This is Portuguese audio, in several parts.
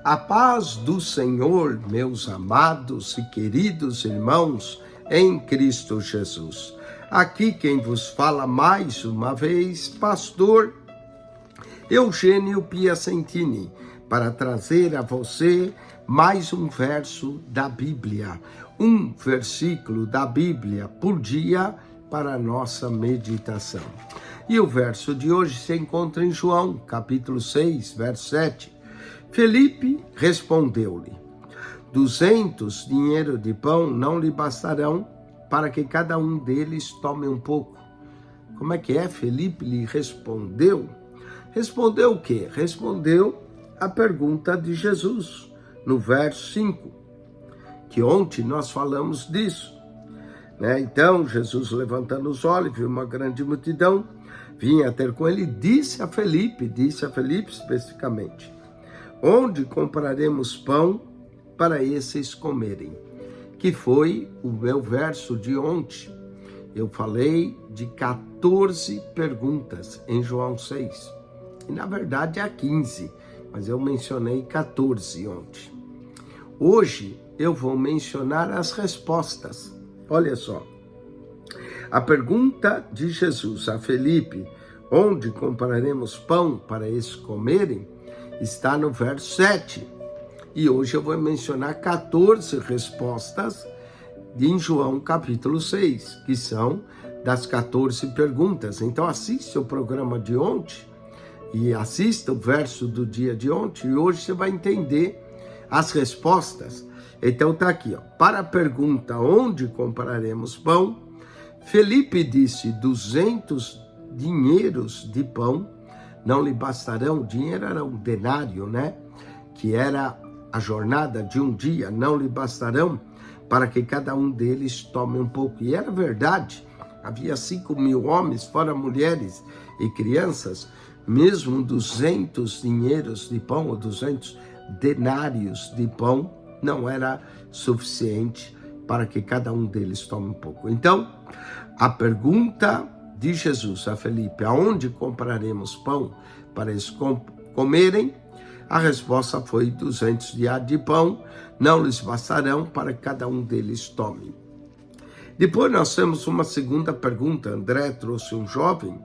A paz do Senhor, meus amados e queridos irmãos, em Cristo Jesus. Aqui quem vos fala mais uma vez, pastor Eugênio Piacentini, para trazer a você mais um verso da Bíblia, um versículo da Bíblia por dia para a nossa meditação. E o verso de hoje se encontra em João, capítulo 6, verso 7. Felipe respondeu-lhe: 200 dinheiro de pão não lhe bastarão para que cada um deles tome um pouco. Como é que é? Felipe lhe respondeu. Respondeu o quê? Respondeu a pergunta de Jesus, no verso 5, que ontem nós falamos disso. Então, Jesus, levantando os olhos, viu uma grande multidão, vinha ter com ele, disse a Felipe especificamente: onde compraremos pão para esses comerem? Que foi o meu verso de ontem. Eu falei de 14 perguntas em João 6. E na verdade há 15, mas eu mencionei 14 ontem. Hoje eu vou mencionar as respostas. Olha só. A pergunta de Jesus a Felipe, onde compraremos pão para esses comerem? Está no verso 7. E hoje eu vou mencionar 14 respostas em João capítulo 6, que são das 14 perguntas. Então assista o programa de ontem e assista o verso do dia de ontem e hoje você vai entender as respostas. Então tá aqui, ó. Para a pergunta onde compraremos pão, Felipe disse 200 dinheiros de pão não lhe bastarão. O dinheiro era um denário, que era a jornada de um dia. Não lhe bastarão para que cada um deles tome um pouco. E era verdade. Havia 5.000 homens, fora mulheres e crianças. Mesmo 200 dinheiros de pão, ou 200 denários de pão, não era suficiente para que cada um deles tome um pouco. Então, a pergunta de Jesus a Felipe, aonde compraremos pão para eles comerem? A resposta foi 200 dias de pão, não lhes bastarão para que cada um deles tome. Depois nós temos uma segunda pergunta. André trouxe um jovem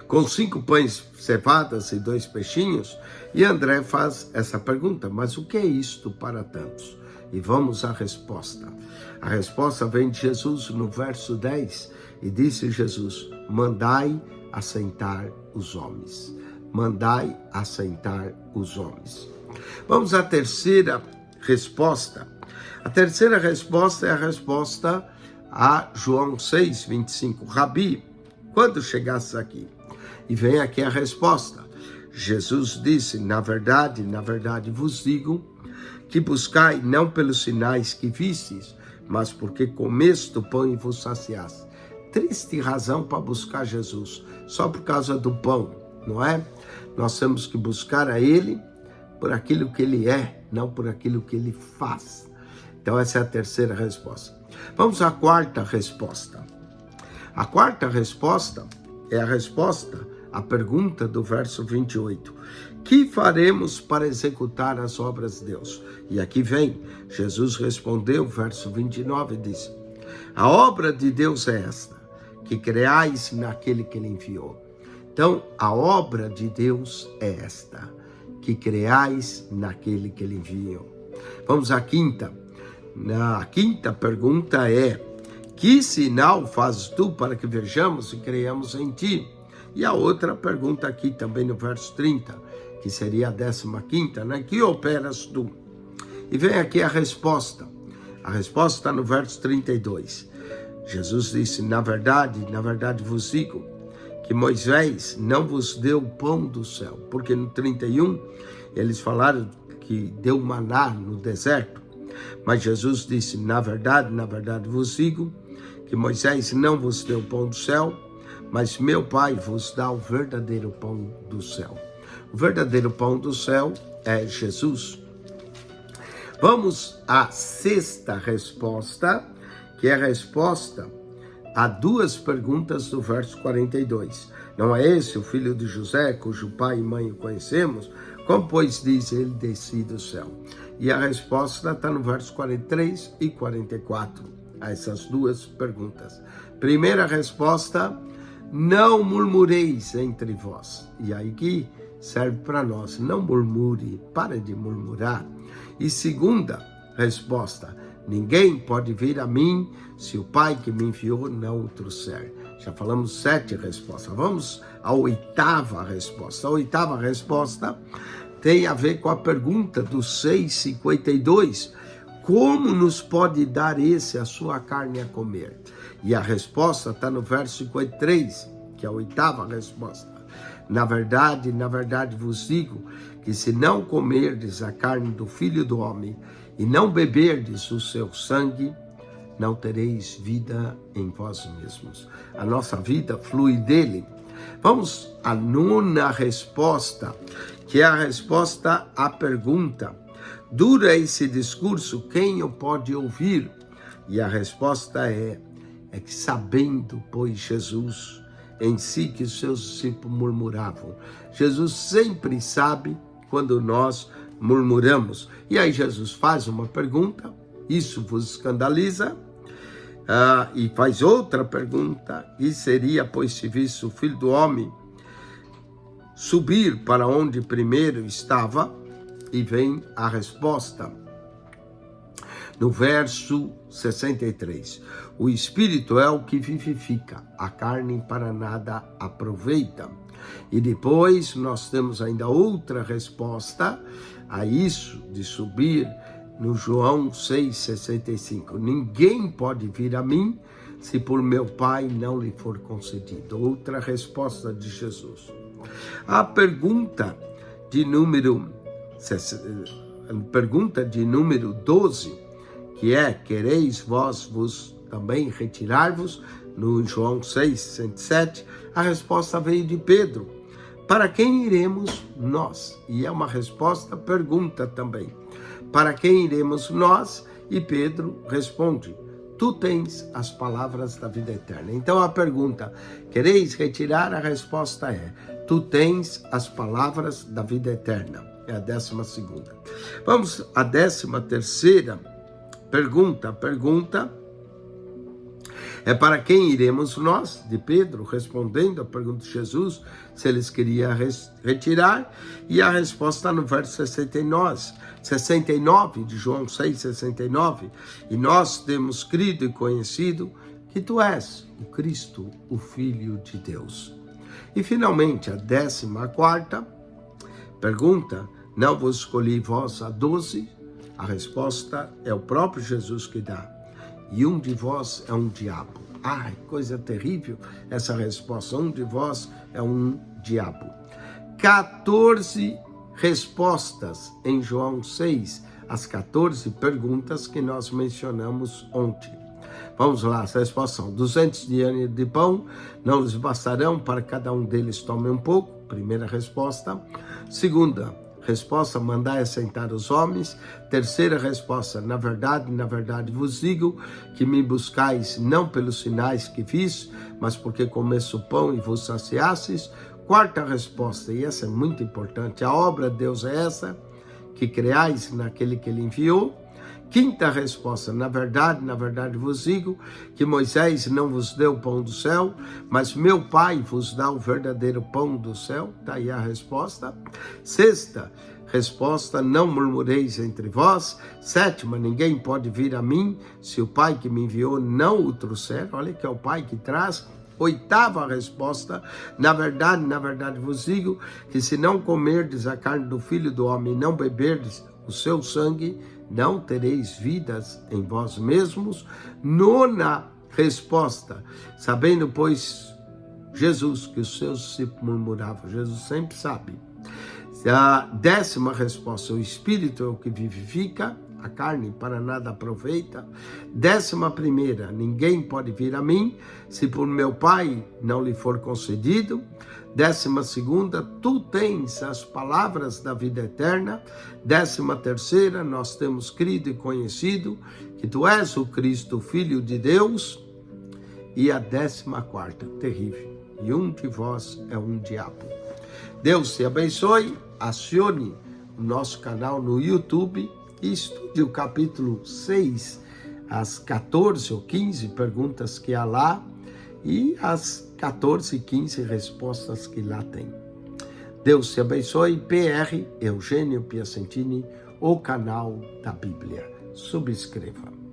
com 5 pães cevadas e 2 peixinhos, e André faz essa pergunta: mas o que é isto para tantos? E vamos à resposta. A resposta vem de Jesus no verso 10, e disse Jesus: mandai assentar os homens. Mandai assentar os homens. Vamos à terceira resposta. A terceira resposta é a resposta a João 6, 25. Rabi, quando chegasses aqui? E vem aqui a resposta. Jesus disse: na verdade vos digo, que buscai não pelos sinais que vistes, mas porque comeste o pão e vos saciaste. Triste razão para buscar Jesus, só por causa do pão, não é? Nós temos que buscar a Ele por aquilo que Ele é, não por aquilo que Ele faz. Então essa é a terceira resposta. Vamos à quarta resposta. A quarta resposta é a resposta à pergunta do verso 28. Que faremos para executar as obras de Deus? E aqui vem, Jesus respondeu, verso 29, disse: a obra de Deus é esta, que creais naquele que Ele enviou. Então, a obra de Deus é esta, que creais naquele que Ele enviou. Vamos à quinta. A quinta pergunta é: que sinal fazes tu para que vejamos e creiamos em ti? E a outra pergunta aqui também no verso 30, que seria a 15ª, que operas tu? E vem aqui a resposta. A resposta está no verso 32. Jesus disse: na verdade vos digo, que Moisés não vos deu o pão do céu. Porque no 31, eles falaram que deu maná no deserto. Mas Jesus disse: na verdade vos digo, que Moisés não vos deu o pão do céu, mas meu Pai vos dá o verdadeiro pão do céu. O verdadeiro pão do céu é Jesus. Vamos à sexta resposta, que é a resposta a 2 perguntas do verso 42. Não é esse o filho de José, cujo pai e mãe o conhecemos? Como, pois, diz ele, desci do céu? E a resposta está no verso 43 e 44, a essas duas perguntas. Primeira resposta, não murmureis entre vós. E aí que serve para nós, não murmure, pare de murmurar. E segunda resposta, ninguém pode vir a mim se o Pai que me enviou não o trouxer. Já falamos 7 respostas. Vamos à oitava resposta. A oitava resposta tem a ver com a pergunta do 6,52. Como nos pode dar esse a sua carne a comer? E a resposta está no verso 53, que é a oitava resposta. Na verdade vos digo que se não comerdes a carne do Filho do Homem e não beberdes o seu sangue, não tereis vida em vós mesmos. A nossa vida flui dele. Vamos à nona resposta, que é a resposta à pergunta. Dura esse discurso, quem o pode ouvir? E a resposta é que sabendo, pois, Jesus em si que os seus discípulos murmuravam. Jesus sempre sabe quando nós murmuramos. E aí Jesus faz uma pergunta, isso vos escandaliza? E faz outra pergunta, e seria, pois, se visse o Filho do Homem subir para onde primeiro estava? E vem a resposta. No verso 63, o Espírito é o que vivifica, a carne para nada aproveita. E depois nós temos ainda outra resposta a isso de subir, no João 6,65. Ninguém pode vir a mim se por meu Pai não lhe for concedido. Outra resposta de Jesus. A pergunta de número 12, que é, quereis vos também retirar-vos, no João 6,107, a resposta veio de Pedro. Para quem iremos nós? E é uma resposta, pergunta também. Para quem iremos nós? E Pedro responde, tu tens as palavras da vida eterna. Então a pergunta, quereis retirar? A resposta é, tu tens as palavras da vida eterna. É a 12ª. Vamos à 13ª pergunta. A pergunta é para quem iremos nós? De Pedro, respondendo a pergunta de Jesus, se eles queriam retirar. E a resposta no verso 69 de João 6,69. E nós temos crido e conhecido que tu és o Cristo, o Filho de Deus. E finalmente a 14ª pergunta, não vos escolhi vós a 12? A resposta é o próprio Jesus que dá. E um de vós é um diabo. Ai, coisa terrível essa resposta. Um de vós é um diabo. 14 respostas em João 6, as 14 perguntas que nós mencionamos ontem. Vamos lá, essa resposta são 200 dias de pão, não lhes bastarão, para cada um deles tome um pouco. Primeira resposta. Segunda resposta, mandai assentar os homens. Terceira resposta, na verdade vos digo que me buscais não pelos sinais que fiz, mas porque começo o pão e vos saciastes. Quarta resposta, e essa é muito importante, a obra de Deus é essa, que creais naquele que ele enviou. Quinta resposta, na verdade vos digo que Moisés não vos deu o pão do céu, mas meu Pai vos dá o verdadeiro pão do céu. Está aí a resposta. Sexta resposta, não murmureis entre vós. Sétima, ninguém pode vir a mim se o Pai que me enviou não o trouxer. Olha que é o Pai que traz. Oitava resposta, na verdade vos digo que se não comerdes a carne do Filho do Homem e não beberdes o seu sangue, não tereis vidas em vós mesmos. Nona resposta, sabendo, pois, Jesus que os seus discípulos murmuravam, Jesus sempre sabe. A 10ª resposta, o Espírito é o que vivifica, a carne para nada aproveita. 11ª, ninguém pode vir a mim se por meu Pai não lhe for concedido. 12ª, tu tens as palavras da vida eterna. 13ª, nós temos crido e conhecido que tu és o Cristo, Filho de Deus. E a 14ª, terrível, e um de vós é um diabo. Deus te abençoe, acione o nosso canal no YouTube e estude o capítulo 6, as 14 ou 15 perguntas que há lá e as 14 e 15 respostas que lá tem. Deus te abençoe. PR Eugênio Piacentini, o canal da Bíblia. Subscreva.